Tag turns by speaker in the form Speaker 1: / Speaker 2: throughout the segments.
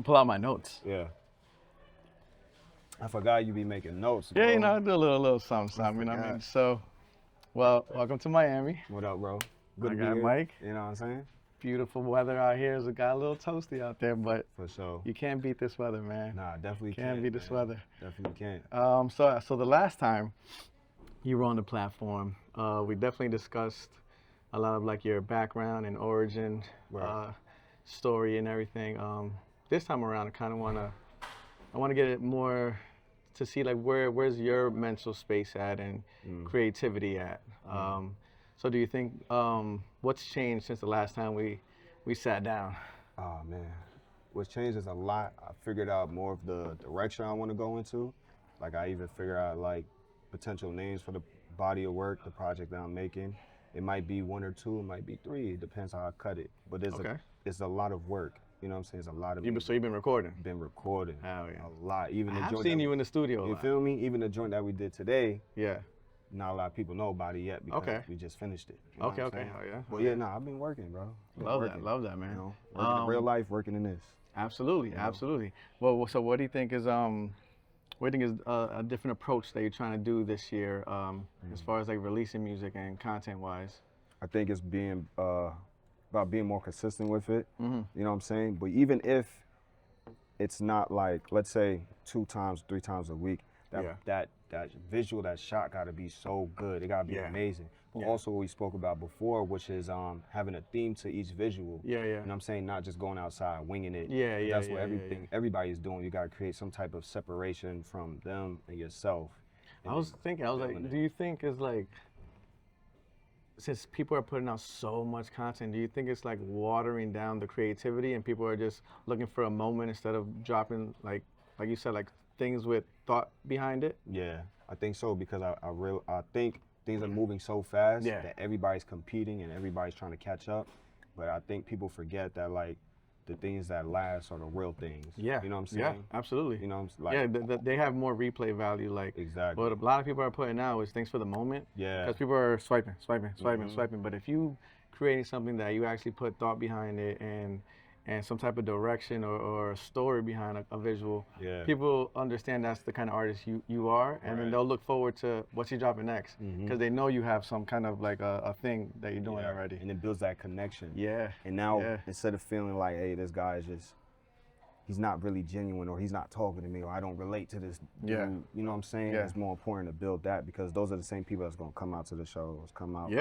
Speaker 1: pull out my notes.
Speaker 2: Yeah. I forgot you be making notes, bro.
Speaker 1: Yeah, you know, I do a little something, you know what I mean? So, well, welcome to Miami.
Speaker 2: What up, bro? Good
Speaker 1: I
Speaker 2: to be
Speaker 1: got
Speaker 2: here.
Speaker 1: Mike.
Speaker 2: You know what I'm saying?
Speaker 1: Beautiful weather out here. It got a little toasty out there, but
Speaker 2: For sure.
Speaker 1: you can't beat this weather, man.
Speaker 2: Nah, definitely
Speaker 1: Can't beat this weather.
Speaker 2: Definitely can't.
Speaker 1: So the last time you were on the platform, we definitely discussed a lot of like your background and origin,
Speaker 2: Right.
Speaker 1: story and everything. This time around, I want to get it more to see like where's your mental space at and creativity at. So do you think what's changed since the last time we sat down?
Speaker 2: Oh man, what's changed is a lot. I figured out more of the direction I want to go into. Like I even figured out like potential names for the body of work, the project that I'm making. It might be 1 or 2, it might be 3. It depends how I cut it. But it's a lot of work. You know what I'm saying? It's a lot of.
Speaker 1: So you've been recording?
Speaker 2: Been recording.
Speaker 1: Hell yeah.
Speaker 2: A lot. Even the
Speaker 1: I've
Speaker 2: joint
Speaker 1: seen you in the studio.
Speaker 2: You feel me? Even the joint that we did today.
Speaker 1: Yeah.
Speaker 2: Not a lot of people know about it yet because we just finished it. You know
Speaker 1: Okay.
Speaker 2: Hell
Speaker 1: yeah.
Speaker 2: Well, yeah, I've been working, bro.
Speaker 1: Love that, man.
Speaker 2: You know, working in real life, working in this.
Speaker 1: Absolutely, absolutely. Well, so what do you think is a different approach that you're trying to do this year, as far as like releasing music and content wise?
Speaker 2: I think it's being about being more consistent with it.
Speaker 1: Mm-hmm.
Speaker 2: You know what I'm saying? But even if it's not like, let's say 2 times, 3 times a week, that visual, that shot got to be so good. It got to be amazing. But also what we spoke about before, which is having a theme to each visual.
Speaker 1: Yeah.
Speaker 2: You know what I'm saying? Not just going outside winging it.
Speaker 1: Yeah.
Speaker 2: That's what everybody's doing. You got to create some type of separation from them and yourself.
Speaker 1: I was like, do you think it's like, since people are putting out so much content, do you think it's like watering down the creativity and people are just looking for a moment instead of dropping like you said, like things with thought behind it?
Speaker 2: Yeah, I think so because I think things are moving so fast that everybody's competing and everybody's trying to catch up. But I think people forget that like the things that last are the real things.
Speaker 1: Yeah.
Speaker 2: You know what I'm saying?
Speaker 1: Yeah, absolutely.
Speaker 2: You know what I'm saying?
Speaker 1: Yeah, they have more replay value. Like
Speaker 2: exactly.
Speaker 1: What a lot of people are putting out is things for the moment.
Speaker 2: Yeah.
Speaker 1: Because people are swiping. But if you creating something that you actually put thought behind it and some type of direction or a story behind a visual, people understand that's the kind of artist you are, and then they'll look forward to what's he dropping next because they know you have some kind of like a thing that you're doing already.
Speaker 2: And it builds that connection.
Speaker 1: Yeah.
Speaker 2: And now instead of feeling like, hey, this guy is just, he's not really genuine or he's not talking to me or I don't relate to this dude, you know what I'm saying? It's more important to build that because those are the same people that's going to come out to the shows, come out.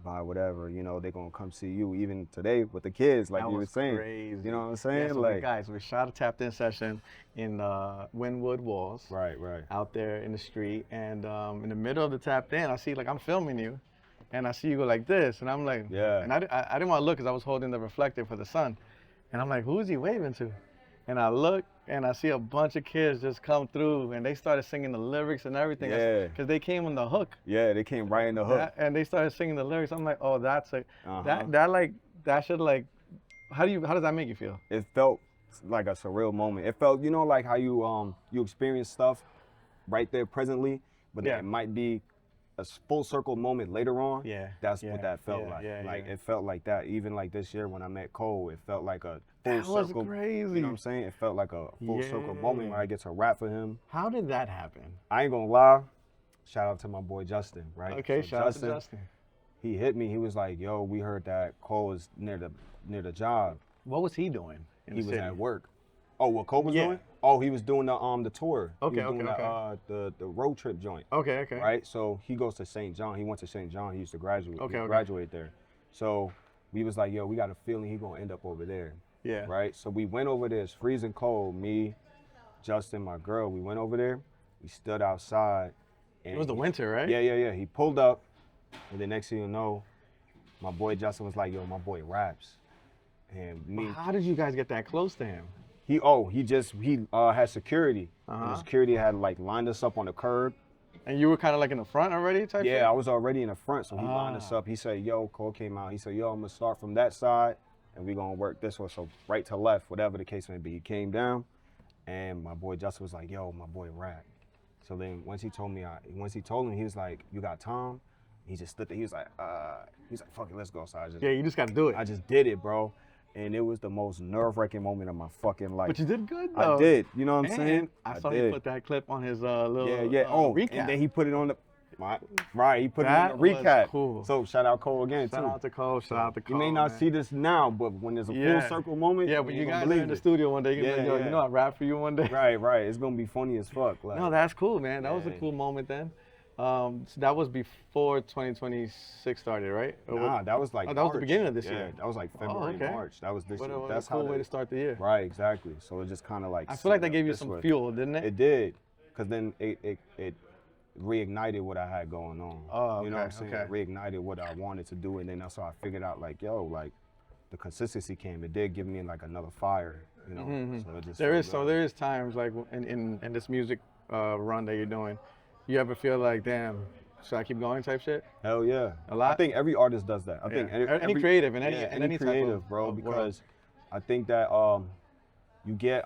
Speaker 2: Buy whatever, you know, they're gonna come see you. Even today with the kids, like you were saying,
Speaker 1: crazy.
Speaker 2: You know what I'm saying?
Speaker 1: Yeah, so
Speaker 2: like
Speaker 1: guys, we shot a tapped in session in Wynwood Walls,
Speaker 2: right,
Speaker 1: out there in the street, and in the middle of the tapped in, I see like I'm filming you, and I see you go like this, and I'm like, and I didn't want to look because I was holding the reflector for the sun, and I'm like, who is he waving to? And I look and I see a bunch of kids just come through and they started singing the lyrics and everything. Because they came on the hook.
Speaker 2: Yeah, they came right in the hook.
Speaker 1: And they started singing the lyrics. I'm like, oh, that's like, that should like, how does that make you feel?
Speaker 2: It felt like a surreal moment. It felt, you know, like how you experience stuff right there presently, but it might be a full circle moment later on. That's what that felt like. It felt like that. Even like this year when I met Cole, it felt like a full circle.
Speaker 1: That was crazy.
Speaker 2: You know what I'm saying? It felt like a full circle moment where I get to rap for him.
Speaker 1: How did that happen?
Speaker 2: I ain't gonna lie. Shout out to my boy Justin, right?
Speaker 1: Okay, so shout out to Justin.
Speaker 2: He hit me. He was like, "Yo, we heard that Cole was near the job."
Speaker 1: What was he doing?
Speaker 2: He was at work. Oh, what Cole was doing? Oh, he was doing the tour.
Speaker 1: Okay,
Speaker 2: he was doing the road trip joint.
Speaker 1: Okay.
Speaker 2: Right? So he goes to St. John. He went to St. John. He used to graduate. Graduate there. So we was like, yo, we got a feeling he gonna end up over there.
Speaker 1: Yeah.
Speaker 2: Right? So we went over there. It's freezing cold. Me, Justin, my girl, we went over there. We stood outside. And
Speaker 1: it was the winter, right?
Speaker 2: Yeah. He pulled up. And the next thing you know, my boy Justin was like, yo, my boy raps. And me.
Speaker 1: How did you guys get that close to him?
Speaker 2: He had security. And the security had like lined us up on the curb.
Speaker 1: And you were kind of like in the front already type
Speaker 2: Yeah,
Speaker 1: thing?
Speaker 2: I was already in the front, so he lined us up. He said, yo, Cole came out. He said, yo, I'm going to start from that side, and we're going to work this way. So right to left, whatever the case may be. He came down, and my boy Justin was like, yo, my boy rap. So then once he told him, he was like, you got Tom? He just stood there. He was like, fuck it, let's go. So
Speaker 1: you just got to do it.
Speaker 2: I just did it, bro. and it was the most nerve-wracking moment of my fucking life.
Speaker 1: But you did good though.
Speaker 2: I did, you know what I'm
Speaker 1: and
Speaker 2: saying?
Speaker 1: I saw you put that clip on his little recap.
Speaker 2: And then he put it on the right. He put it on the recap.
Speaker 1: Was cool.
Speaker 2: So shout out Cole again too.
Speaker 1: Shout out to Cole. Shout out to Cole.
Speaker 2: You may not see this now, but when there's a full circle moment,
Speaker 1: yeah, when you guys are in the studio one day, you're you know I rap for you one day.
Speaker 2: Right. It's gonna be funny as fuck. Like,
Speaker 1: no, that's cool, man. That was a cool moment then. So that was before 2026 started, right?
Speaker 2: Nah, that was like
Speaker 1: that was the beginning of this year.
Speaker 2: That was like February, March. That was this year.
Speaker 1: That's a cool way to start the year.
Speaker 2: Right, exactly. So it just kind of like.
Speaker 1: I feel like that gave you some fuel, didn't it?
Speaker 2: It did, because then it reignited what I had going on.
Speaker 1: Oh, okay.
Speaker 2: You know what I'm saying? It reignited what I wanted to do, and then that's how I figured out, like, yo, like, the consistency came. It did give me like another fire, you know. So it just
Speaker 1: there is times like in this music run that you're doing, you ever feel like, damn, should I keep going type shit?
Speaker 2: Hell yeah.
Speaker 1: A lot?
Speaker 2: I think every artist does that. I think
Speaker 1: any creative and any
Speaker 2: creative,
Speaker 1: type of,
Speaker 2: bro, because
Speaker 1: world.
Speaker 2: I think that you get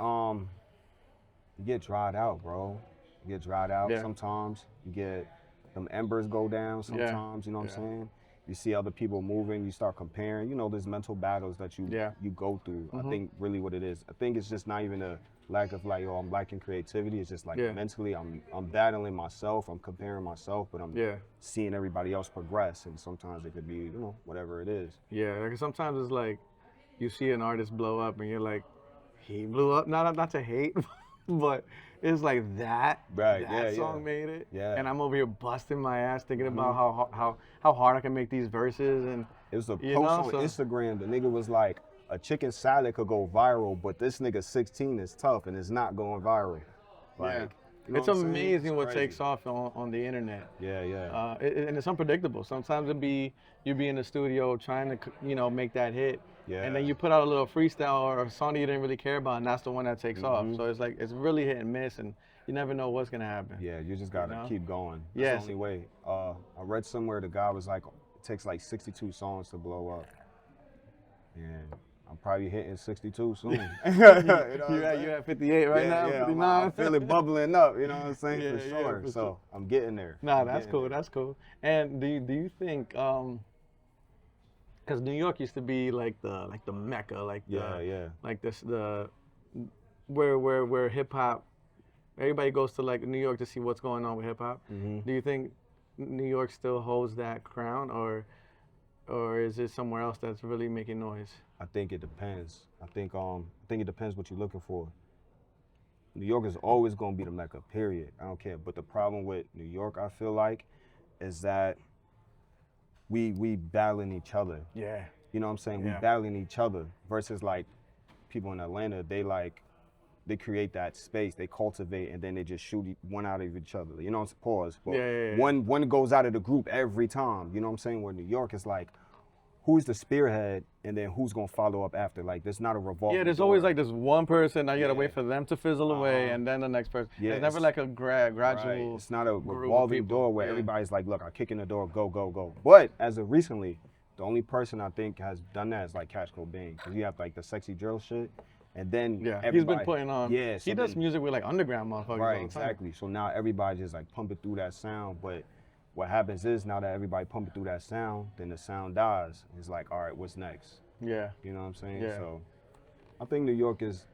Speaker 2: dried out, bro. You get dried out sometimes. You get them embers go down sometimes, you know what I'm saying? You see other people moving, you start comparing, you know, there's mental battles that you go through. I think really what it is. I think it's just not even a lack of like, I'm lacking creativity. It's just like mentally I'm battling myself, I'm comparing myself, but I'm seeing everybody else progress, and sometimes it could be, you know, whatever it is.
Speaker 1: Yeah, because sometimes it's like you see an artist blow up and you're like, he blew up, not to hate, but it's like that song made it. Yeah. And I'm over here busting my ass thinking about how hard I can make these verses, and
Speaker 2: it was a post on Instagram. The nigga was like, a chicken salad could go viral, but this nigga 16 is tough and it's not going viral. Like, you know
Speaker 1: it's amazing what takes off on the internet.
Speaker 2: Yeah.
Speaker 1: And it's unpredictable. Sometimes you be in the studio trying to, you know, make that hit. Yeah. And then you put out a little freestyle or a song that you didn't really care about, and that's the one that takes off. So it's like, it's really hit and miss, and you never know what's gonna happen.
Speaker 2: Yeah, you just gotta keep going. That's the only way. I read somewhere the guy was like, it takes like 62 songs to blow up. And I'm probably hitting 62 soon.
Speaker 1: You're at 58 right now, 59.
Speaker 2: I feel it bubbling up, you know what I'm saying? For sure. So I'm getting there.
Speaker 1: Nah, that's cool. That's cool. And do you think, because New York used to be like the mecca, like like where hip hop, everybody goes to like New York to see what's going on with hip hop. Do you think New York still holds that crown, or is it somewhere else that's really making noise?
Speaker 2: I think it depends. I think it depends what you're looking for. New York is always gonna be the mecca, period. I don't care. But the problem with New York, I feel like, is that we battling each other.
Speaker 1: Yeah.
Speaker 2: You know what I'm saying? We battling each other versus like people in Atlanta, they create that space, they cultivate, and then they just shoot one out of each other. You know, it's pause. But one goes out of the group every time. You know what I'm saying? Where New York is like, who's the spearhead, and then who's gonna follow up after? Like, there's not a revolving.
Speaker 1: Yeah, there's always like this one person. Now you gotta wait for them to fizzle away, and then the next person. Yeah, it's never like a gradual.
Speaker 2: Right. It's not a revolving door where everybody's like, look, I kick in the door, go, go, go. But as of recently, the only person I think has done that is like Cash Cobain, because you have like the sexy drill shit, and then
Speaker 1: he's been putting on.
Speaker 2: Yeah, so
Speaker 1: he does music with like underground motherfuckers.
Speaker 2: Right, exactly. So now everybody just like pumping through that sound, but what happens is now that everybody pumping through that sound, then the sound dies. It's like, all right, what's next?
Speaker 1: Yeah.
Speaker 2: You know what I'm saying? Yeah. So I think New York is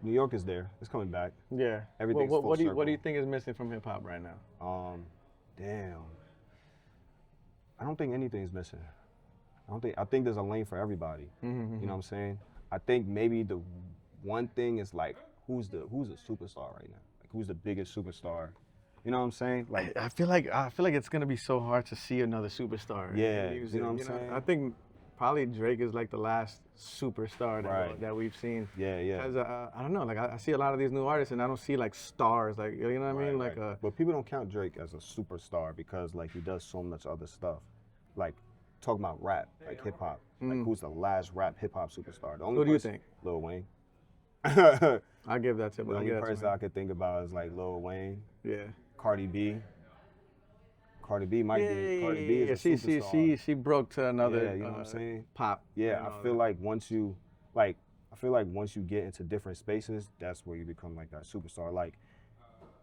Speaker 2: there. It's coming back.
Speaker 1: Yeah.
Speaker 2: Everything's full circle.
Speaker 1: What do you think is missing from hip hop right now?
Speaker 2: Damn. I don't think anything's missing. I think there's a lane for everybody. You know what I'm saying? I think maybe the one thing is like, who's a superstar right now? Like, who's the biggest superstar? You know what I'm saying? Like,
Speaker 1: I feel like it's gonna be so hard to see another superstar.
Speaker 2: Yeah, you know what I'm saying?
Speaker 1: I think probably Drake is like the last superstar that we've seen.
Speaker 2: Yeah.
Speaker 1: Because I don't know, like I see a lot of these new artists and I don't see like stars, like, you know what I mean? Like,
Speaker 2: but people don't count Drake as a superstar because like he does so much other stuff. Like, talking about rap, like hip hop. Like, who's the last rap hip hop superstar?
Speaker 1: Who do you think?
Speaker 2: Lil Wayne.
Speaker 1: I give that to him.
Speaker 2: The only person I could think about is like Lil Wayne.
Speaker 1: Yeah.
Speaker 2: Cardi B. Cardi B might be. Cardi B is a superstar.
Speaker 1: She broke to another.
Speaker 2: Yeah, you know what I'm saying?
Speaker 1: Pop.
Speaker 2: Yeah, I feel like once you get into different spaces, that's where you become like that superstar. Like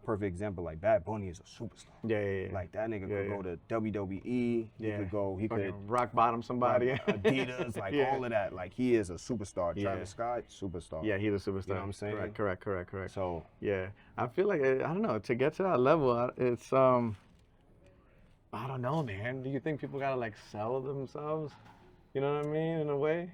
Speaker 2: perfect example, like Bad Bunny is a superstar.
Speaker 1: Yeah.
Speaker 2: Like that nigga could go to WWE. He could
Speaker 1: rock bottom somebody.
Speaker 2: Adidas, like all of that. Like he is a superstar. Travis Scott, superstar.
Speaker 1: Yeah, he's a superstar.
Speaker 2: You know what I'm saying?
Speaker 1: Correct.
Speaker 2: So
Speaker 1: yeah, I feel like I don't know, to get to that level, it's I don't know, man. Do you think people gotta like sell themselves? You know what I mean, in a way?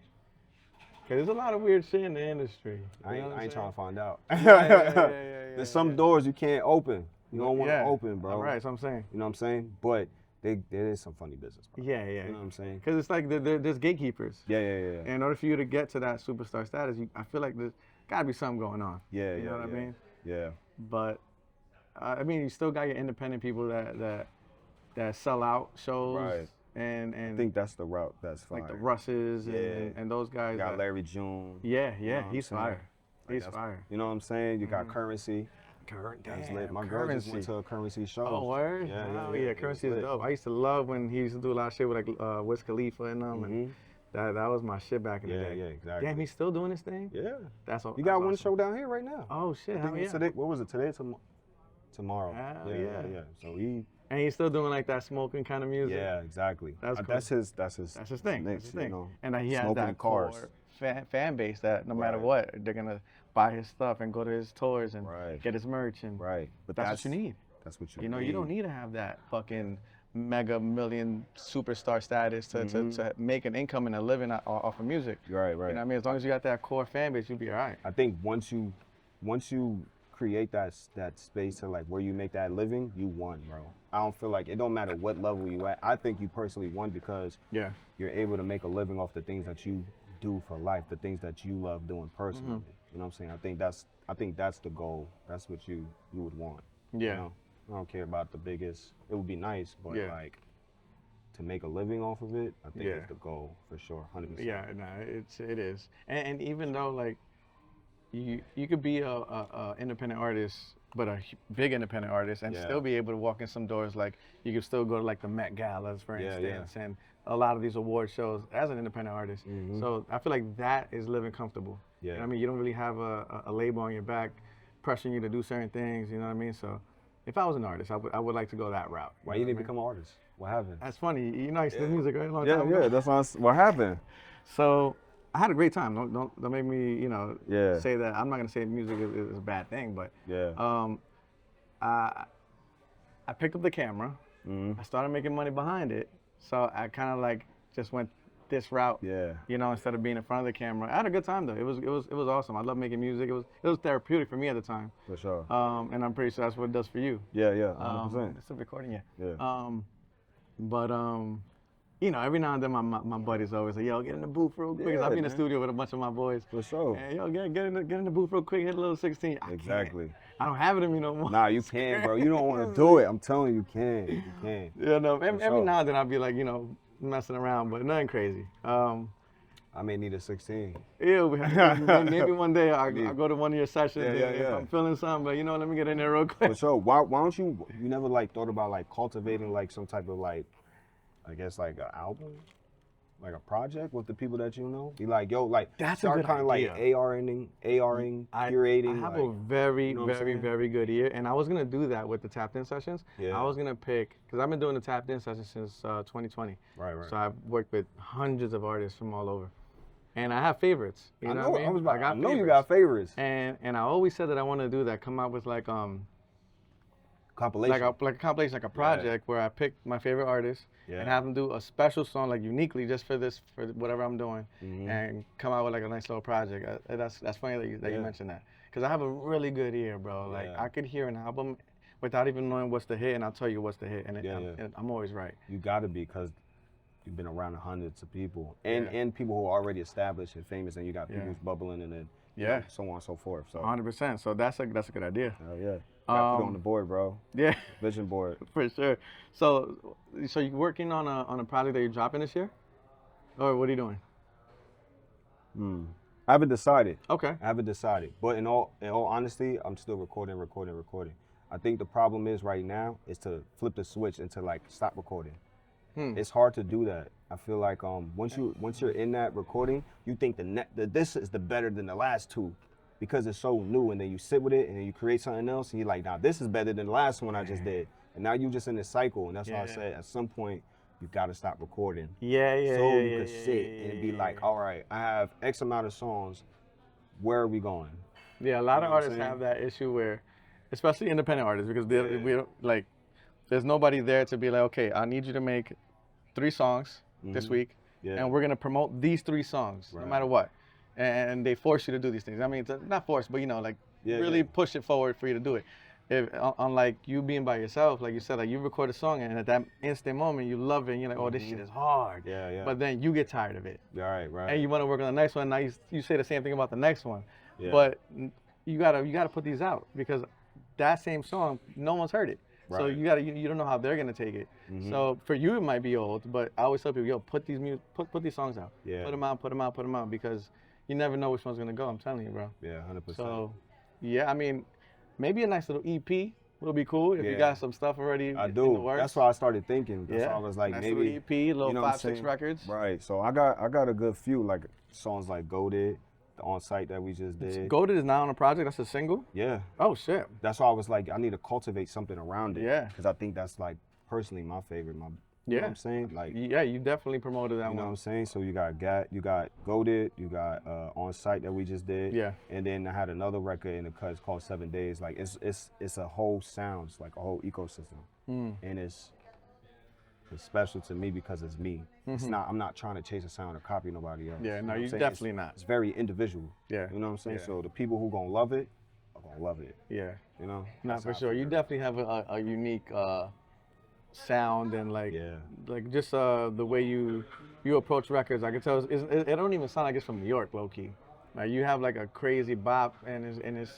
Speaker 1: Cause there's a lot of weird shit in the industry.
Speaker 2: I ain't trying to find out.
Speaker 1: Yeah,
Speaker 2: There's some doors you can't open. You don't want to open, bro.
Speaker 1: All right, that's what I'm saying.
Speaker 2: You know what I'm saying? But there is some funny business, bro.
Speaker 1: Yeah.
Speaker 2: You know what I'm saying?
Speaker 1: Because it's like there's gatekeepers.
Speaker 2: Yeah.
Speaker 1: And in order for you to get to that superstar status, I feel like there's gotta be something going on.
Speaker 2: Yeah.
Speaker 1: You know what I mean?
Speaker 2: Yeah.
Speaker 1: But I mean, you still got your independent people that sell out shows.
Speaker 2: Right.
Speaker 1: And
Speaker 2: I think that's the route that's fire.
Speaker 1: like the Russes and those guys.
Speaker 2: You got Larry June.
Speaker 1: Yeah,
Speaker 2: You know
Speaker 1: he's fire.
Speaker 2: Like
Speaker 1: He's fire.
Speaker 2: You know what I'm saying? You got Currency. That's lit. My girl just went to a Currency show.
Speaker 1: Oh, word? Yeah, Currency is dope. I used to love when he used to do a lot of shit with like Wiz Khalifa and them. And that was my shit back in the day.
Speaker 2: Yeah, exactly.
Speaker 1: Damn, he's still doing his thing?
Speaker 2: Yeah.
Speaker 1: That's
Speaker 2: You got one show down here right now.
Speaker 1: Oh, shit.
Speaker 2: Today, what was it? Today or tomorrow? Yeah. So
Speaker 1: and he's still doing like that smoking kind of music.
Speaker 2: Yeah, exactly.
Speaker 1: That's cool.
Speaker 2: That's his
Speaker 1: thing.
Speaker 2: Next,
Speaker 1: that's his thing.
Speaker 2: You know,
Speaker 1: and he has
Speaker 2: smoking
Speaker 1: that
Speaker 2: cars.
Speaker 1: core fan base that no matter what, they're gonna buy his stuff and go to his tours and get his merch and
Speaker 2: But
Speaker 1: that's what you need.
Speaker 2: That's what you
Speaker 1: need.
Speaker 2: need.
Speaker 1: You don't need to have that fucking mega million superstar status to make an income and a living off of music.
Speaker 2: Right.
Speaker 1: You know what I mean? As long as you got that core fan base, you'll be all right.
Speaker 2: I think once you create that space to like where you make that living, you won, bro. I don't feel like it don't matter what level you at. I think you personally won because you're able to make a living off the things that you do for life, the things that you love doing personally. You know what I'm saying? I think that's the goal. That's what you would want.
Speaker 1: Yeah.
Speaker 2: You know? I don't care about the biggest. It would be nice, but like to make a living off of it, I think it's the goal for sure, 100%.
Speaker 1: Yeah, no, it is. And even though like you could be a independent artist, but a big independent artist, and still be able to walk in some doors. Like you could still go to like the Met Galas, for instance, and a lot of these award shows as an independent artist. So I feel like that is living comfortable.
Speaker 2: Yeah.
Speaker 1: You know what I mean, you don't really have a label on your back pressuring you to do certain things. You know what I mean? So if I was an artist, I would like to go that route.
Speaker 2: Why you didn't become an artist? What happened?
Speaker 1: That's funny. You know, I used to do music right a long time ago.
Speaker 2: Yeah, that's what happened.
Speaker 1: So I had a great time. Don't make me, say that. I'm not gonna say music is a bad thing, but I picked up the camera. I started making money behind it, so I kind of like just went this route. Instead of being in front of the camera. I had a good time though. It was awesome. I love making music. It was therapeutic for me at the time.
Speaker 2: For sure.
Speaker 1: And I'm pretty sure that's what it does for you.
Speaker 2: Yeah, 100%.
Speaker 1: It's still recording,
Speaker 2: Yeah.
Speaker 1: Every now and then my buddies always like, yo, get in the booth real quick. Cause I'll be in the studio with a bunch of my boys.
Speaker 2: For sure.
Speaker 1: And yo, get in the booth real quick, hit a little 16.
Speaker 2: Exactly.
Speaker 1: I don't have it in me no more.
Speaker 2: Nah, you can, bro. You don't want to do it. I'm telling you, you can. You can.
Speaker 1: Yeah, no. Every now and then I'll be like, messing around, but nothing crazy.
Speaker 2: I may need a 16.
Speaker 1: Yeah, maybe one day I'll go to one of your sessions if I'm feeling something, but let me get in there real quick.
Speaker 2: For sure. Why don't you never like thought about like cultivating like some type of like, I guess like an album? Like a project with the people that you know? Be like, yo, like
Speaker 1: that's
Speaker 2: start kind of like ARing, curating.
Speaker 1: I have a very, very good ear, and I was gonna do that with the tapped in sessions.
Speaker 2: Yeah.
Speaker 1: I was gonna pick, because I've been doing the tapped in sessions since 2020.
Speaker 2: Right.
Speaker 1: So I've worked with hundreds of artists from all over. And I have favorites. You know what I mean?
Speaker 2: I know you got favorites.
Speaker 1: And I always said that I want to do that, come out with like
Speaker 2: compilation.
Speaker 1: Like a compilation, like a project where I pick my favorite artists and have them do a special song like uniquely just for whatever I'm doing, and come out with like a nice little project. That's funny that you mentioned that, because I have a really good ear, bro. Like I could hear an album without even knowing what's the hit, and I'll tell you what's the hit, and I'm always right.
Speaker 2: You got to be, because you've been around hundreds of people and people who are already established and famous, and you got people who's bubbling and then so on and so forth. So
Speaker 1: 100%. So that's a good idea.
Speaker 2: Hell yeah. Put it on the board, bro.
Speaker 1: Yeah.
Speaker 2: Vision board.
Speaker 1: For sure. So you working on a project that you're dropping this year? Or what are you doing?
Speaker 2: I haven't decided.
Speaker 1: Okay.
Speaker 2: I haven't decided. But in all honesty, I'm still recording. I think the problem is right now is to flip the switch and to like stop recording. It's hard to do that. I feel like once you're in that recording, you think this is the better than the last two. because it's so new, and then you sit with it and then you create something else and you're like, nah, this is better than the last one I just did. And now you just in this cycle, and that's why I said at some point you gotta stop recording. So you can sit and be like, all right, I have X amount of songs, where are we going?
Speaker 1: Yeah, a lot of artists have that issue where, especially independent artists, because we don't, like, there's nobody there to be like, okay, I need you to make 3 songs this week, and we're gonna promote these 3 songs no matter what. And they force you to do these things. I mean, it's not forced, but you know, like really push it forward for you to do it. Unlike you being by yourself, like you said, like you record a song and at that instant moment you love it and you're like, oh, this shit is hard. But then you get tired of it.
Speaker 2: Right.
Speaker 1: And you want to work on the next one. Now you say the same thing about the next one. But you gotta put these out, because that same song, no one's heard it. So you don't know how they're gonna take it. So for you it might be old, but I always tell people, yo, put these songs out. Put them out, because you never know which one's gonna go. I'm telling you, bro.
Speaker 2: Yeah, 100%.
Speaker 1: So I mean, maybe a nice little EP will be cool if you got some stuff already.
Speaker 2: I do.
Speaker 1: In the works.
Speaker 2: That's why I started thinking. That's why I was like,
Speaker 1: nice
Speaker 2: maybe
Speaker 1: little EP, little 5-6 records.
Speaker 2: Right. So I got a good few, like songs like Goated, the On Site that we just did.
Speaker 1: Goated is now on a project. That's a single.
Speaker 2: Yeah.
Speaker 1: Oh shit.
Speaker 2: That's why I was like, I need to cultivate something around it.
Speaker 1: Yeah.
Speaker 2: Because I think that's like personally my favorite. You know what I'm saying? Like,
Speaker 1: yeah, you definitely promoted that one.
Speaker 2: You know what I'm saying? So you got Goated, you got On Site that we just did.
Speaker 1: Yeah.
Speaker 2: And then I had another record in the cut. It's called 7 Days. Like it's a whole sound, it's like a whole ecosystem, and it's special to me because it's me. It's not. I'm not trying to chase a sound or copy nobody else.
Speaker 1: Yeah. No,
Speaker 2: you
Speaker 1: you're definitely not.
Speaker 2: It's very individual.
Speaker 1: Yeah.
Speaker 2: You know what I'm saying?
Speaker 1: Yeah.
Speaker 2: So the people who gonna love it are gonna love it.
Speaker 1: Yeah.
Speaker 2: You know.
Speaker 1: Not for sure. You definitely have a unique sound and like just the way you approach records. I can tell it don't even sound like it's from New York, low key. Like you have like a crazy bop, and it's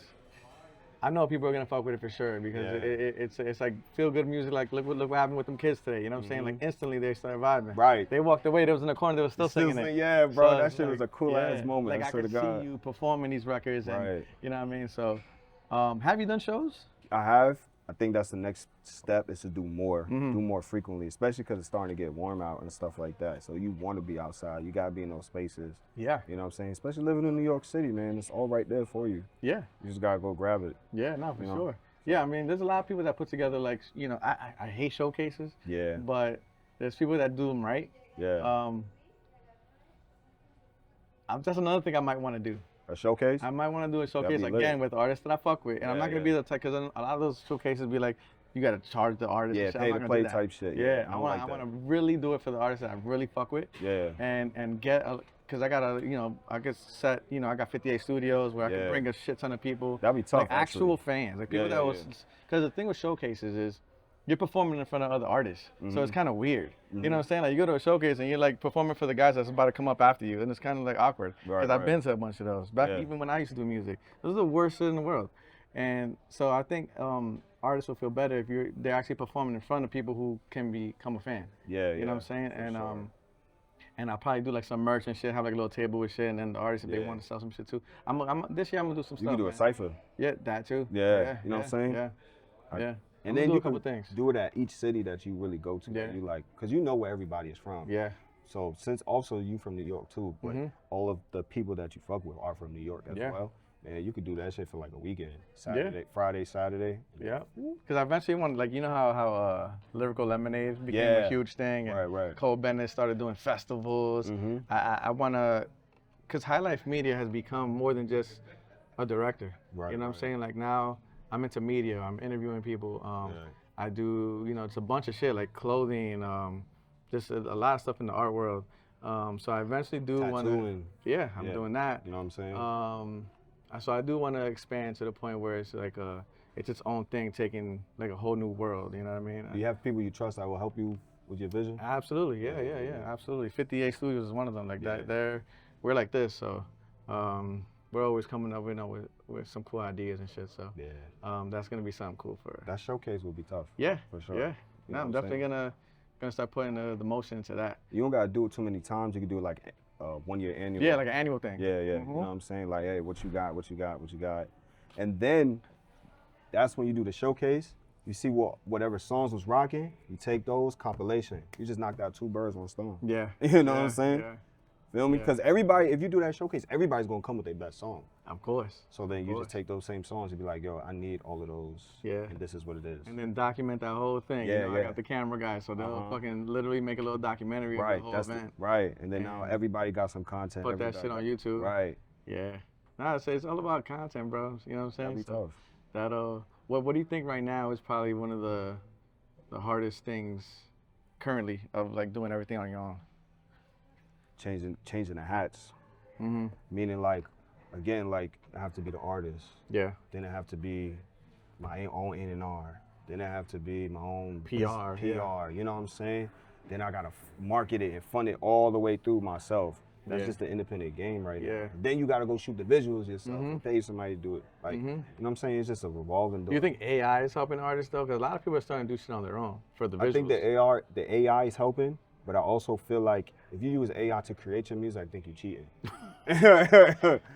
Speaker 1: I know people are gonna fuck with it for sure, because it's like feel good music. Like look what happened with them kids today. You know what I'm saying? Like instantly they started vibing.
Speaker 2: Right.
Speaker 1: They walked away. They was in the corner. They were still singing it.
Speaker 2: Yeah, bro.
Speaker 1: So
Speaker 2: that shit was a cool ass moment.
Speaker 1: Like I could see you performing these records, and you know what I mean. So, have you done shows?
Speaker 2: I have. I think that's the next step, is to do more frequently, especially because it's starting to get warm out and stuff like that. So you want to be outside. You got to be in those spaces.
Speaker 1: Yeah.
Speaker 2: You know what I'm saying? Especially living in New York City, man. It's all right there for you.
Speaker 1: Yeah.
Speaker 2: You just got to go grab it.
Speaker 1: Yeah, no, for sure. Yeah, I mean, there's a lot of people that put together, like, you know, I hate showcases.
Speaker 2: Yeah.
Speaker 1: But there's people that do them right.
Speaker 2: Yeah.
Speaker 1: That's another thing I might want to do.
Speaker 2: A showcase?
Speaker 1: I might want to do a showcase again with artists that I fuck with. And I'm not going to be the type, because a lot of those showcases be like, you got to charge the artist.
Speaker 2: Yeah, pay to play type shit.
Speaker 1: Yeah, I want to really do it for the artists that I really fuck with.
Speaker 2: Yeah.
Speaker 1: And get, because I got to, you know, I could set, you know, I got 58 studios where I can bring a shit ton of people.
Speaker 2: That'd be tough,
Speaker 1: like actual fans. Like people that was, because the thing with showcases is, you're performing in front of other artists, so it's kind of weird. You know what I'm saying? Like you go to a showcase and you're like performing for the guys that's about to come up after you, and it's kind of like awkward. Because I've been to a bunch of those back even when I used to do music. Those are the worst shit in the world. And so I think artists will feel better if they're actually performing in front of people who can become a fan.
Speaker 2: Yeah,
Speaker 1: you know what I'm saying? And and I'll probably do like some merch and shit, have like a little table with shit, and then the artists if they want to sell some shit too. This year I'm gonna do some stuff.
Speaker 2: You can do a cypher.
Speaker 1: Yeah, that too.
Speaker 2: Yeah, you know what I'm saying?
Speaker 1: Yeah.
Speaker 2: And then you can do it at each city that you really go to. You like, because you know where everybody is from.
Speaker 1: Yeah.
Speaker 2: So since also you from New York too, but all of the people that you fuck with are from New York as well. Man, you could do that shit for like a weekend. Saturday, Friday, Saturday.
Speaker 1: Yeah. Because I eventually wanted, like, you know how Lyrical Lemonade became a huge thing, and Cole Bennett started doing festivals. I want to, because High Life Media has become more than just a director. You know what I'm saying? Like now, I'm into media. I'm interviewing people. I do, you know, it's a bunch of shit like clothing, just a lot of stuff in the art world. So I eventually do want to. Yeah, I'm doing that.
Speaker 2: You know what I'm saying?
Speaker 1: So I do want to expand to the point where it's like it's its own thing, taking like a whole new world. You know what I mean?
Speaker 2: Do you have people you trust that will help you with your vision?
Speaker 1: Absolutely. Yeah. Absolutely. 58 Studios is one of them. Like that. We're like this. So. We're always coming up, you know, with some cool ideas and shit. So that's gonna be something cool for.
Speaker 2: That showcase will be tough.
Speaker 1: Yeah,
Speaker 2: for sure.
Speaker 1: Yeah, no, I'm definitely gonna start putting the motion into that.
Speaker 2: You don't gotta do it too many times. You can do it like 1 year annual.
Speaker 1: Yeah, like an annual thing.
Speaker 2: Yeah. You know what I'm saying? Like, hey, what you got? And then that's when you do the showcase. You see whatever songs was rocking. You take those compilation. You just knocked out 2 birds, 1 stone.
Speaker 1: Yeah.
Speaker 2: You know what I'm saying?
Speaker 1: Yeah.
Speaker 2: Feel me? Because everybody, if you do that showcase, everybody's gonna come with their best song.
Speaker 1: Of course.
Speaker 2: So then you just take those same songs and be like, yo, I need all of those.
Speaker 1: Yeah.
Speaker 2: And this is what it is.
Speaker 1: And then document that whole thing.
Speaker 2: Yeah,
Speaker 1: I got the camera guy, so they'll fucking literally make a little documentary of the whole event.
Speaker 2: Right. And then now everybody got some content.
Speaker 1: Put that shit on YouTube.
Speaker 2: Right.
Speaker 1: Yeah. Nah, it's all about content, bro. You know what I'm saying?
Speaker 2: That'd be tough.
Speaker 1: What do you think right now is probably one of the hardest things currently of like doing everything on your own?
Speaker 2: Changing the hats. Meaning like, again, like I have to be the artist.
Speaker 1: Yeah.
Speaker 2: Then I have to be my own A&R. Then I have to be my own
Speaker 1: PR.
Speaker 2: You know what I'm saying? Then I gotta market it and fund it all the way through myself. That's just the independent game right now. Then you gotta go shoot the visuals yourself and pay somebody to do it. Like, you know what I'm saying? It's just a revolving door.
Speaker 1: Do you think AI is helping artists though? Because a lot of people are starting to do shit on their own for the visuals.
Speaker 2: I think the AI is helping, but I also feel like if you use AI to create your music, I think you're cheating.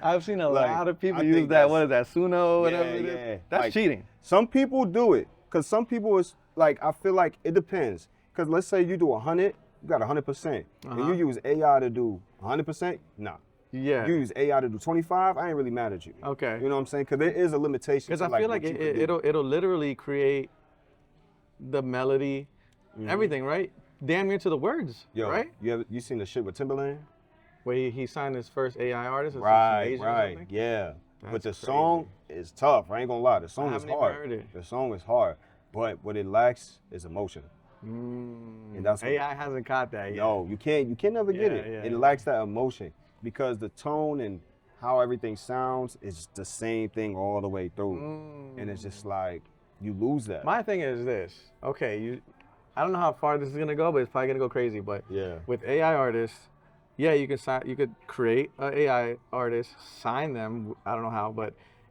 Speaker 1: I've seen a lot of people use that. What is that? Suno, whatever it is. That's like, cheating.
Speaker 2: Some people do it, cause some people is like, I feel like it depends. Cause let's say you do 100, you got 100%, and you use AI to do 100%. Nah.
Speaker 1: Yeah.
Speaker 2: You use AI to do 25. I ain't really mad at you.
Speaker 1: Okay.
Speaker 2: You know what I'm saying? Cause there is a limitation.
Speaker 1: Cause I feel like it'll literally create the melody, everything, right? Damn near to the words, right?
Speaker 2: You seen the shit with Timberland?
Speaker 1: Where he signed his first AI artist?
Speaker 2: Right, yeah. But the song is tough, I ain't gonna lie. The song is hard.
Speaker 1: Heard it.
Speaker 2: The song is hard, but what it lacks is emotion. And that's
Speaker 1: AI hasn't caught that yet.
Speaker 2: No, you can't never get it. It lacks that emotion because the tone and how everything sounds is the same thing all the way through. And it's just like, you lose that.
Speaker 1: My thing is this, okay, I don't know how far this is gonna go, but it's probably gonna go crazy. But with AI artists, you could create an AI artist, sign them, I don't know how,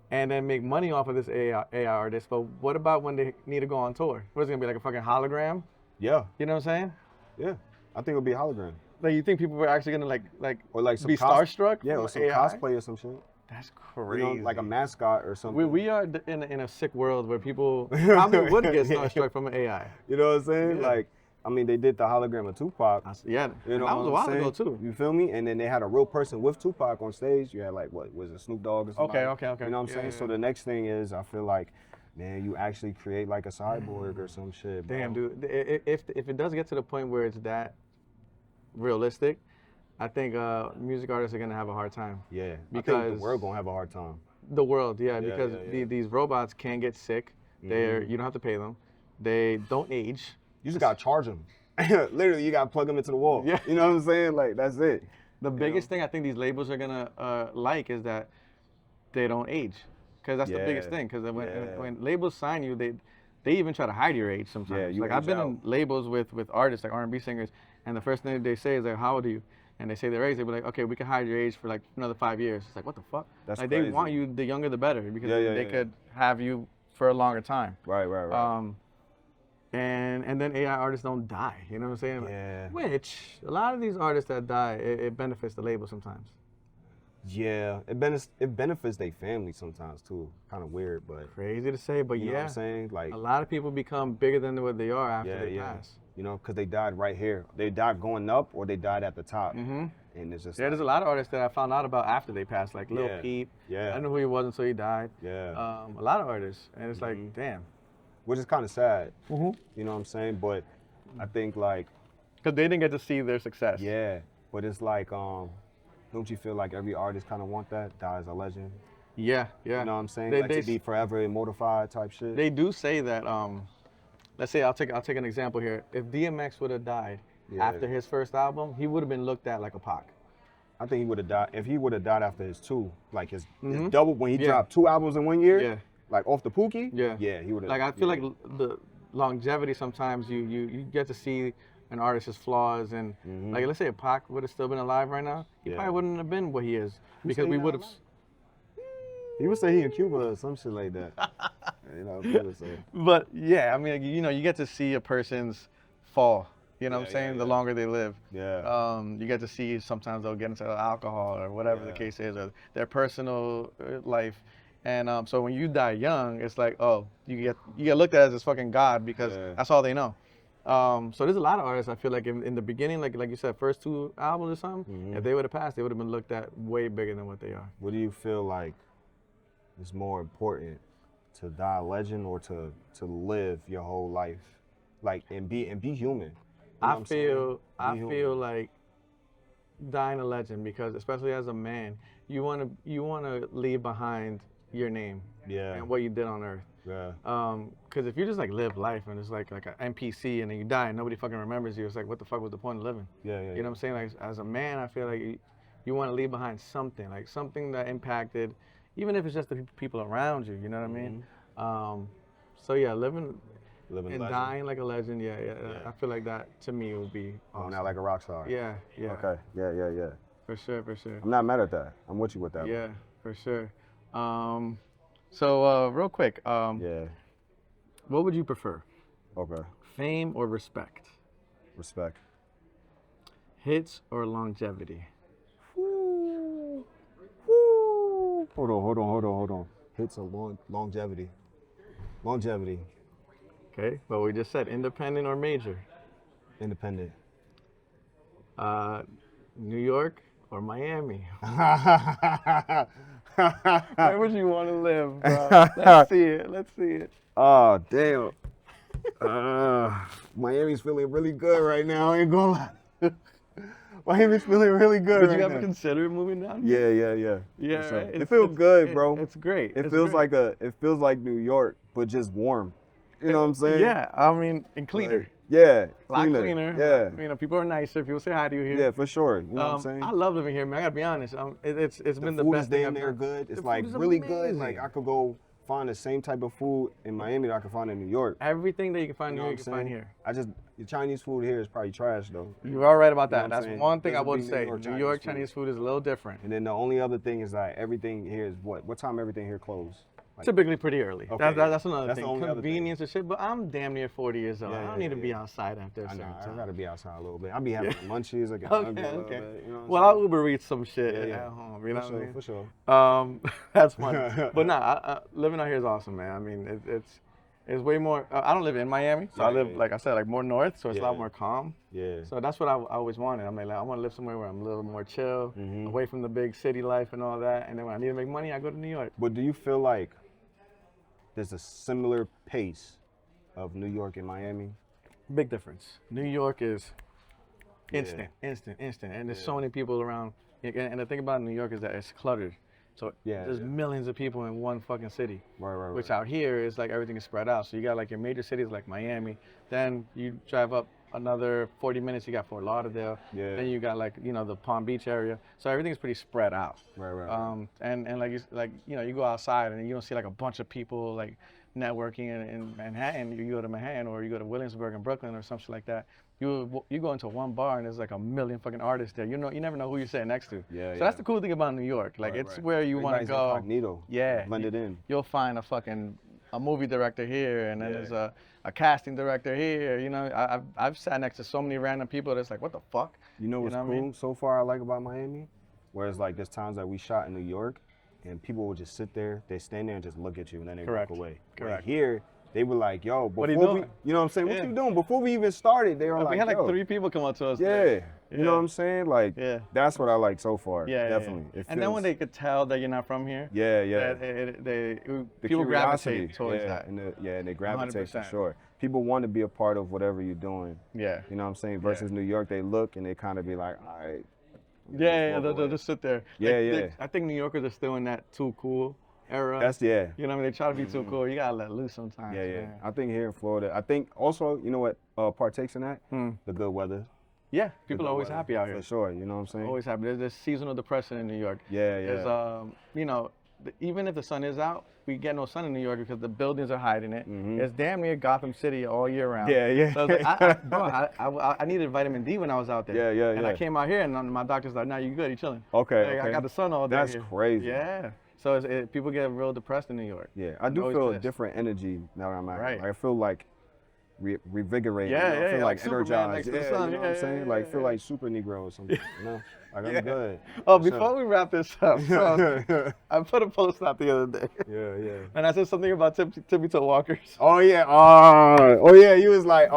Speaker 1: and then make money off of this AI artist. But what about when they need to go on tour? What is it gonna be, like a fucking hologram?
Speaker 2: Yeah.
Speaker 1: You know what I'm saying?
Speaker 2: Yeah. I think it'll be a hologram.
Speaker 1: Like, you think people were actually gonna
Speaker 2: or like some
Speaker 1: be starstruck?
Speaker 2: Yeah, or some cosplay or some shit.
Speaker 1: That's crazy.
Speaker 2: You know, like a mascot or something.
Speaker 1: We are in a sick world where people probably would get starstruck from an AI.
Speaker 2: You know what I'm saying?
Speaker 1: Yeah.
Speaker 2: Like, I mean, they did the hologram of Tupac.
Speaker 1: Yeah,
Speaker 2: you know
Speaker 1: that was a while ago too.
Speaker 2: You feel me? And then they had a real person with Tupac on stage. You had like, what was it, Snoop Dogg or something?
Speaker 1: Okay.
Speaker 2: You know what I'm saying? So the next thing is, I feel like, man, you actually create like a cyborg or some shit. Bro.
Speaker 1: Damn, dude. If it does get to the point where it's that realistic, I think music artists are gonna have a hard time.
Speaker 2: Yeah,
Speaker 1: because
Speaker 2: I think the world gonna have a hard time.
Speaker 1: The world, because these robots can get sick. You don't have to pay them. They don't age.
Speaker 2: You just gotta charge them. Literally, you gotta plug them into the wall.
Speaker 1: Yeah.
Speaker 2: You know what I'm saying? Like, that's it.
Speaker 1: The biggest thing I think these labels are gonna like is that they don't age, because that's the biggest thing. Because when labels sign you, they even try to hide your age sometimes. Like, I've been in labels with artists, like R&B singers, and the first thing they say is like, "How old are you?" And they say their age. They be like, "Okay, we can hide your age for like another 5 years." It's like, what the fuck?
Speaker 2: That's
Speaker 1: like,
Speaker 2: crazy.
Speaker 1: they want you, the younger the better, because they could have you for a longer time.
Speaker 2: Right.
Speaker 1: And then AI artists don't die. You know what I'm saying?
Speaker 2: Yeah.
Speaker 1: Which a lot of these artists that die, it benefits the label sometimes.
Speaker 2: Yeah, it benefits their family sometimes too. Kind of weird, but
Speaker 1: crazy to say, but
Speaker 2: you know what I'm saying? Like,
Speaker 1: a lot of people become bigger than what they are after they pass.
Speaker 2: You know, because they died right here. They died going up, or they died at the top. And it's just
Speaker 1: there's a lot of artists that I found out about after they passed, like Lil Peep.
Speaker 2: Yeah.
Speaker 1: I didn't know who he was until he died.
Speaker 2: Yeah.
Speaker 1: A lot of artists, and it's like, damn.
Speaker 2: Which is kind of sad. You know what I'm saying? But I think like,
Speaker 1: because they didn't get to see their success.
Speaker 2: Yeah. But it's like, don't you feel like every artist kind of want that? Die as a legend.
Speaker 1: Yeah.
Speaker 2: You know what I'm saying? Like, to be forever immortified type shit.
Speaker 1: They do say that. Let's say I'll take an example here. If DMX would have died after his first album, he would have been looked at like a Pac.
Speaker 2: I think he would have died. If he would have died after his two, like his double, when he dropped 2 albums in 1 year, like off the Pookie, he would have.
Speaker 1: Like, I feel like the longevity, sometimes you get to see an artist's flaws, and like, let's say if Pac would have still been alive right now, he probably wouldn't have been what he is, because we would have.
Speaker 2: He would say he in Cuba or some shit like that. You know, people say.
Speaker 1: But yeah, I mean, you know, you get to see a person's fall. You know what I'm saying? The longer they live.
Speaker 2: Yeah.
Speaker 1: You get to see sometimes they'll get into alcohol or whatever the case is, or their personal life. And so when you die young, it's like, oh, you get looked at as this fucking god because that's all they know. So there's a lot of artists I feel like in the beginning, like you said, first 2 albums or something, if they would have passed, they would have been looked at way bigger than what they are.
Speaker 2: What do you feel like is more important, to die a legend or to live your whole life, like and be human?
Speaker 1: I feel like dying a legend, because especially as a man, you wanna leave behind your name and what you did on earth.
Speaker 2: Yeah.
Speaker 1: Because if you just like live life and it's like an NPC and then you die and nobody fucking remembers you, it's like, what the fuck was the point of living?
Speaker 2: Yeah.
Speaker 1: You know what I'm saying? Like as a man, I feel like you want to leave behind something, like something that impacted, even if it's just the people around you. You know what I mean? So yeah, living and
Speaker 2: legend.
Speaker 1: dying like a legend. Yeah. I feel like that to me would be awesome.
Speaker 2: Going out like a rock star.
Speaker 1: Yeah.
Speaker 2: Okay. Yeah.
Speaker 1: For sure.
Speaker 2: I'm not mad at that. I'm with you with that.
Speaker 1: Yeah, for sure. So real quick,
Speaker 2: Yeah.
Speaker 1: what would you prefer?
Speaker 2: Okay.
Speaker 1: Fame or respect?
Speaker 2: Respect.
Speaker 1: Hits or longevity?
Speaker 2: Woo. Hold on. Hits or longevity. Longevity.
Speaker 1: Okay, well, we just said independent or major.
Speaker 2: Independent.
Speaker 1: New York or Miami? Where would you want to live, bro? Let's see it.
Speaker 2: Oh, damn. Miami's feeling really good right now. I ain't gonna lie. Miami's feeling really good
Speaker 1: Did
Speaker 2: right
Speaker 1: you ever
Speaker 2: now.
Speaker 1: consider moving down?
Speaker 2: Yeah.
Speaker 1: Yeah,
Speaker 2: So,
Speaker 1: right?
Speaker 2: it feels good, bro.
Speaker 1: It's great.
Speaker 2: It feels like New York, but just warm. You know what I'm saying?
Speaker 1: Yeah, I mean, and cleaner.
Speaker 2: Like, yeah.
Speaker 1: A lot cleaner.
Speaker 2: Yeah.
Speaker 1: You know, people are nicer. People say hi to you here.
Speaker 2: Yeah, for sure. You know what I'm saying?
Speaker 1: I love living here, man. I gotta be honest. It's been the
Speaker 2: food
Speaker 1: best
Speaker 2: is
Speaker 1: thing
Speaker 2: damn
Speaker 1: I've
Speaker 2: near
Speaker 1: done.
Speaker 2: good. It's
Speaker 1: The
Speaker 2: like
Speaker 1: food is
Speaker 2: really
Speaker 1: amazing.
Speaker 2: good. Like I could go find the same type of food in Miami that I could find in New York.
Speaker 1: Everything that you can find
Speaker 2: You
Speaker 1: in
Speaker 2: know
Speaker 1: New
Speaker 2: what
Speaker 1: York,
Speaker 2: I'm
Speaker 1: you can find
Speaker 2: saying?
Speaker 1: here.
Speaker 2: The Chinese food here is probably trash though.
Speaker 1: You are right about
Speaker 2: You know
Speaker 1: that.
Speaker 2: what I'm
Speaker 1: That's
Speaker 2: saying?
Speaker 1: one thing I
Speaker 2: Doesn't
Speaker 1: would
Speaker 2: beat
Speaker 1: say.
Speaker 2: New
Speaker 1: New
Speaker 2: York
Speaker 1: York
Speaker 2: Chinese
Speaker 1: Chinese food is a little different.
Speaker 2: And then the only other thing is that everything here is what time everything here closed? Like,
Speaker 1: Typically pretty early.
Speaker 2: Okay,
Speaker 1: That's another
Speaker 2: that's the
Speaker 1: thing.
Speaker 2: only other thing.
Speaker 1: Convenience and shit. But I'm damn near 40 years old.
Speaker 2: Yeah,
Speaker 1: I don't
Speaker 2: yeah,
Speaker 1: need to be
Speaker 2: yeah.
Speaker 1: outside after a
Speaker 2: I know,
Speaker 1: certain
Speaker 2: I
Speaker 1: time.
Speaker 2: gotta be outside a little bit. I be having munchies, I get
Speaker 1: Okay,
Speaker 2: hungry a little
Speaker 1: okay.
Speaker 2: bit, you know what I'm
Speaker 1: Well,
Speaker 2: saying?
Speaker 1: I'll Uber Eats some shit
Speaker 2: Yeah.
Speaker 1: at home. You know what I mean?
Speaker 2: For sure.
Speaker 1: That's fun. But nah, living out here is awesome, man. I mean, it's way more. I don't live in Miami, so I live, like I said, like more north, so it's a lot more calm.
Speaker 2: Yeah.
Speaker 1: So that's what I always wanted. I'm like, I want to live somewhere where I'm a little more chill, away from the big city life and all that. And then when I need to make money, I go to New York.
Speaker 2: But do you feel like there's a similar pace of New York and Miami?
Speaker 1: Big difference. New York is instant, and there's so many people around. And the thing about New York is that it's cluttered. So there's millions of people in one fucking city.
Speaker 2: Right.
Speaker 1: Which out here is like everything is spread out. So you got like your major cities like Miami. Then you drive up another 40 minutes, you got Fort Lauderdale.
Speaker 2: Yeah.
Speaker 1: Then you got like, you know, the Palm Beach area. So everything's pretty spread out.
Speaker 2: Right.
Speaker 1: And like you know, you go outside and you don't see like a bunch of people like networking in Manhattan. You go to Manhattan or you go to Williamsburg and Brooklyn or something like that. You go into one bar and there's like a million fucking artists there. You never know who you're sitting next to.
Speaker 2: Yeah.
Speaker 1: So that's the cool thing about New York. Like it's where you want to go.
Speaker 2: Incognito.
Speaker 1: Yeah.
Speaker 2: Blended in.
Speaker 1: You'll find a movie director here, and then there's a casting director here. You know, I've sat next to so many random people that's like, what the fuck?
Speaker 2: You know what's cool?
Speaker 1: I mean?
Speaker 2: So far I like about Miami? Whereas like there's times that we shot in New York and people would just sit there, they stand there and just look at you and then they walk away.
Speaker 1: Correct.
Speaker 2: Like here, they were like, yo, before
Speaker 1: What are you doing?
Speaker 2: you know what I'm saying? What you doing? Before we even started, they were like,
Speaker 1: we had like
Speaker 2: yo.
Speaker 1: 3 people come up to us.
Speaker 2: Yeah. You know what I'm saying? Like,
Speaker 1: Yeah.
Speaker 2: that's what I like so far.
Speaker 1: Yeah,
Speaker 2: Definitely.
Speaker 1: Yeah.
Speaker 2: It
Speaker 1: And then when they could tell that you're not from here,
Speaker 2: the
Speaker 1: people
Speaker 2: curiosity,
Speaker 1: gravitate towards that.
Speaker 2: And they gravitate for
Speaker 1: 100%.
Speaker 2: sure. People want to be a part of whatever you're doing.
Speaker 1: Yeah.
Speaker 2: You know what I'm saying? Versus New York, they look and they kind of be like, all right.
Speaker 1: They'll just sit there.
Speaker 2: Yeah.
Speaker 1: I think New Yorkers are still in that too cool era.
Speaker 2: That's
Speaker 1: You know what I mean? They try to be too cool. You gotta let loose sometimes.
Speaker 2: Yeah.
Speaker 1: Man.
Speaker 2: I think here in Florida, I think also, you know what partakes in that? The good weather.
Speaker 1: Yeah, people are always happy out here.
Speaker 2: For sure, you know what I'm saying?
Speaker 1: Always happy. There's seasonal depression in New York.
Speaker 2: Yeah.
Speaker 1: There's, you know, even if the sun is out, we get no sun in New York because the buildings are hiding it. It's damn near Gotham City all year round.
Speaker 2: Yeah.
Speaker 1: So it's like, I needed vitamin D when I was out there.
Speaker 2: Yeah.
Speaker 1: And I came out here and my doctor's like, nah, you good, you chilling.
Speaker 2: Okay.
Speaker 1: I got the sun all day.
Speaker 2: That's
Speaker 1: here.
Speaker 2: crazy.
Speaker 1: Yeah. So people get real depressed in New York.
Speaker 2: Yeah, I do feel a different energy now that I'm out here. Like, I feel like revigorated.
Speaker 1: Yeah,
Speaker 2: you know? I feel like
Speaker 1: Superman
Speaker 2: energized.
Speaker 1: next to the sun.
Speaker 2: You know what I'm saying? Like, feel like super Negro or something. You know? Like, I'm good.
Speaker 1: Oh, before we wrap this up, so I put a post out the other day.
Speaker 2: Yeah.
Speaker 1: And I said something about tippy toe walkers.
Speaker 2: Oh yeah. Oh yeah. You was like,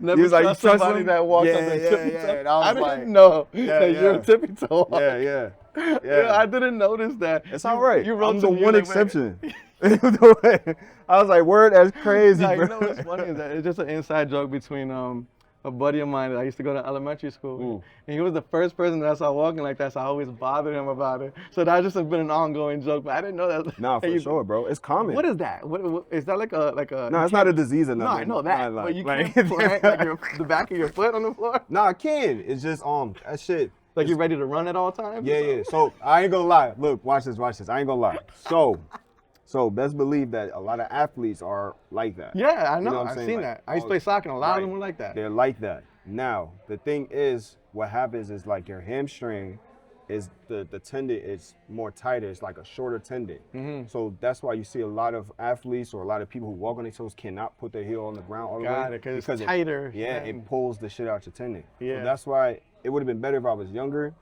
Speaker 1: Never
Speaker 2: He was like,
Speaker 1: trust
Speaker 2: "You trust
Speaker 1: somebody
Speaker 2: him?"
Speaker 1: that walks
Speaker 2: Yeah,
Speaker 1: on the
Speaker 2: yeah,
Speaker 1: tippy
Speaker 2: yeah.
Speaker 1: toe.
Speaker 2: And I was
Speaker 1: didn't
Speaker 2: like,
Speaker 1: know
Speaker 2: yeah,
Speaker 1: that you're a
Speaker 2: yeah.
Speaker 1: tippy toe walker.
Speaker 2: Yeah.
Speaker 1: Yeah, I didn't notice that.
Speaker 2: It's all right.
Speaker 1: You wrote
Speaker 2: I'm
Speaker 1: to
Speaker 2: the
Speaker 1: me,
Speaker 2: one
Speaker 1: like,
Speaker 2: exception. I was like, word, that's crazy,
Speaker 1: Nah,
Speaker 2: bro.
Speaker 1: you know what's funny is that it's just an inside joke between a buddy of mine that I used to go to elementary school with. And he was the first person that I saw walking like that, so I always bothered him about it. So that just has been an ongoing joke, but I didn't know that.
Speaker 2: Nah, for sure, bro. It's common.
Speaker 1: What is that? What is that like a?
Speaker 2: No, it's not a disease or
Speaker 1: No,
Speaker 2: nothing.
Speaker 1: I know that.
Speaker 2: Nah,
Speaker 1: but you can't plant like the back of your foot on the floor.
Speaker 2: Nah, I can. It's just that shit.
Speaker 1: Like you're ready to run at all times?
Speaker 2: Yeah. So I ain't gonna lie. Look, watch this. I ain't gonna lie. So best believe that a lot of athletes are like that.
Speaker 1: Yeah, I know.
Speaker 2: You know what I'm
Speaker 1: I've
Speaker 2: saying?
Speaker 1: seen
Speaker 2: Like,
Speaker 1: that. I used to play soccer, and a lot of them were like that.
Speaker 2: They're like that. Now, the thing is, what happens is like your hamstring is the tendon is more tighter. It's like a shorter tendon. So that's why you see a lot of athletes or a lot of people who walk on their toes cannot put their heel on the ground all the way.
Speaker 1: Got it, because it's tighter.
Speaker 2: It pulls the shit out your tendon.
Speaker 1: Yeah.
Speaker 2: So that's why it would have been better if I was younger.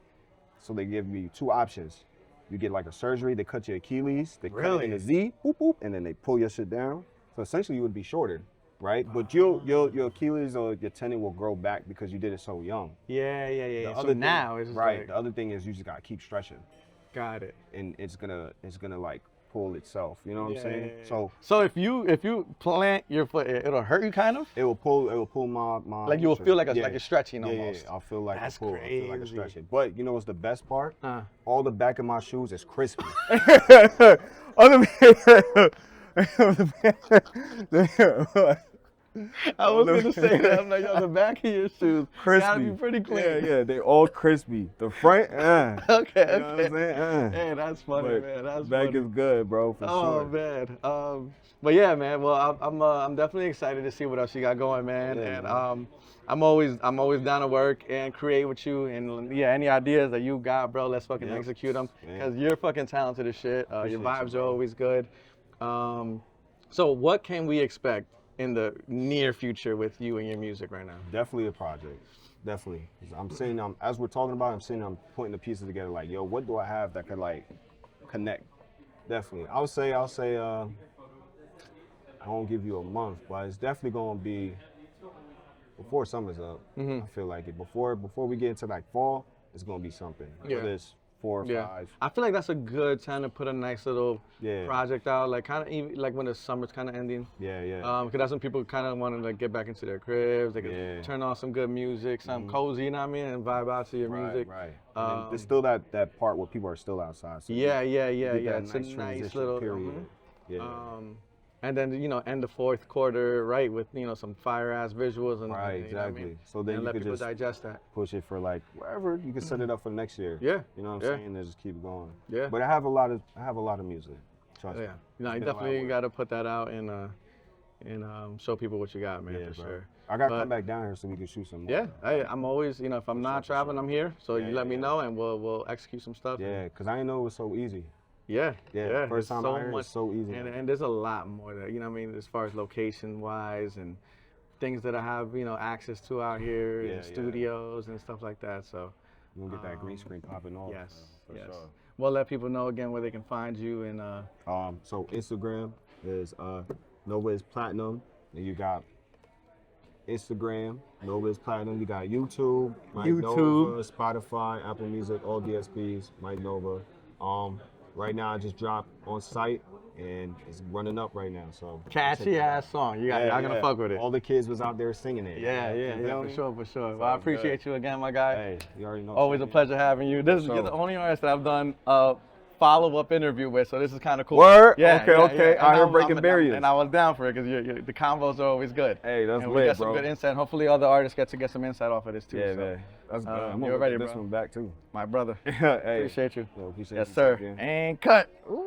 Speaker 2: So they give me two options. You get like a surgery, they cut your Achilles, they cut it in a Z, boop, boop, and then they pull your shit down. So essentially you would be shorter, right? But your Achilles or your tendon will grow back because you did it so young.
Speaker 1: Yeah.
Speaker 2: So
Speaker 1: now it's just
Speaker 2: right.
Speaker 1: like,
Speaker 2: The other thing is you just gotta keep stretching.
Speaker 1: Got it.
Speaker 2: And it's gonna like pull itself. You know what I'm saying?
Speaker 1: Yeah. So if you plant your foot, it'll hurt you kind of?
Speaker 2: It will pull my
Speaker 1: like you will feel like you're stretching almost.
Speaker 2: Yeah. I'll feel like
Speaker 1: That's
Speaker 2: a pull.
Speaker 1: crazy.
Speaker 2: I feel like a stretching. But you know what's the best part? All the back of my shoes is crispy.
Speaker 1: I was gonna say that. I'm like, yo, the back of your shoes gotta be pretty clean.
Speaker 2: Yeah, they all crispy. The front,
Speaker 1: Okay.
Speaker 2: You know what I'm saying?
Speaker 1: Hey, that's funny, man. That's
Speaker 2: back
Speaker 1: funny.
Speaker 2: is good, bro, for sure.
Speaker 1: Oh man. But yeah, man. Well, I'm definitely excited to see what else you got going, man.
Speaker 2: Yeah,
Speaker 1: And I'm always down to work and create with you. And yeah, any ideas that you got, bro, let's fucking execute them. Because you're fucking talented as shit. Your vibes are always good. So what can we expect in the near future with you and your music right now?
Speaker 2: Definitely a project. Definitely. As we're talking about it, I'm putting the pieces together like, yo, what do I have that could like connect? Definitely. I'll say I won't give you a month, but it's definitely gonna be before summer's up. I feel like it. Before we get into like fall, it's gonna be something. Whether it's 4 or 5.
Speaker 1: I feel like that's a good time to put a nice little project out, like kind of even like when the summer's kind of ending.
Speaker 2: Yeah.
Speaker 1: Because that's when people kind of want to like get back into their cribs. They can turn on some good music, something cozy, you know what I mean, and vibe out to your music.
Speaker 2: Right. And there's still that part where people are still outside. So
Speaker 1: Yeah.
Speaker 2: It's
Speaker 1: a nice little
Speaker 2: period.
Speaker 1: And then end the fourth quarter right with some fire ass visuals and
Speaker 2: right,
Speaker 1: exactly.
Speaker 2: You know what I mean? So then
Speaker 1: and
Speaker 2: you
Speaker 1: let
Speaker 2: could
Speaker 1: people
Speaker 2: just
Speaker 1: digest that.
Speaker 2: Push it for like wherever you can set it up for next year.
Speaker 1: Yeah,
Speaker 2: you know what I'm saying? And just keep going.
Speaker 1: Yeah,
Speaker 2: but I have a lot of music. Trust me.
Speaker 1: You definitely got to put that out and show people what you got, man. For sure.
Speaker 2: I got to come back down here so we can shoot some more.
Speaker 1: Yeah, I'm always if I'm not traveling, I'm here. So you let me know and we'll execute some stuff.
Speaker 2: Yeah, because I didn't know it was so easy.
Speaker 1: Yeah.
Speaker 2: First time out here, it's so easy.
Speaker 1: And there's a lot more that, what I mean, as far as location-wise and things that I have, access to out here in studios and stuff like that. So
Speaker 2: you're going to get that green screen popping off.
Speaker 1: Yes.
Speaker 2: Sure.
Speaker 1: We'll let people know again where they can find you. And
Speaker 2: so Instagram is Nova is Platinum. And you got Instagram, Nova is Platinum. You got YouTube, Nova, Spotify, Apple Music, all DSPs, Mike Nova. Right now, I just dropped on site, and it's running up right now. So
Speaker 1: catchy ass song. Y'all gonna fuck with it.
Speaker 2: All the kids was out there singing it.
Speaker 1: Yeah, for sure. Well, I appreciate you again, my guy.
Speaker 2: Hey, you already know.
Speaker 1: Always a pleasure having you. You're the only artist that I've done a follow-up interview with, so this is kind of cool.
Speaker 2: Word? Yeah. Okay. I heard breaking barriers.
Speaker 1: And I was down for it because the combos are always good.
Speaker 2: Hey, that's
Speaker 1: and
Speaker 2: lit,
Speaker 1: we got
Speaker 2: bro.
Speaker 1: some good insight. Hopefully, other artists get some insight off of this too.
Speaker 2: Yeah, man. That's good. I'm
Speaker 1: you're ready,
Speaker 2: this
Speaker 1: bro.
Speaker 2: one back too.
Speaker 1: My brother.
Speaker 2: Hey.
Speaker 1: Appreciate you.
Speaker 2: Appreciate
Speaker 1: yes,
Speaker 2: you,
Speaker 1: sir.
Speaker 2: man.
Speaker 1: And cut. Ooh.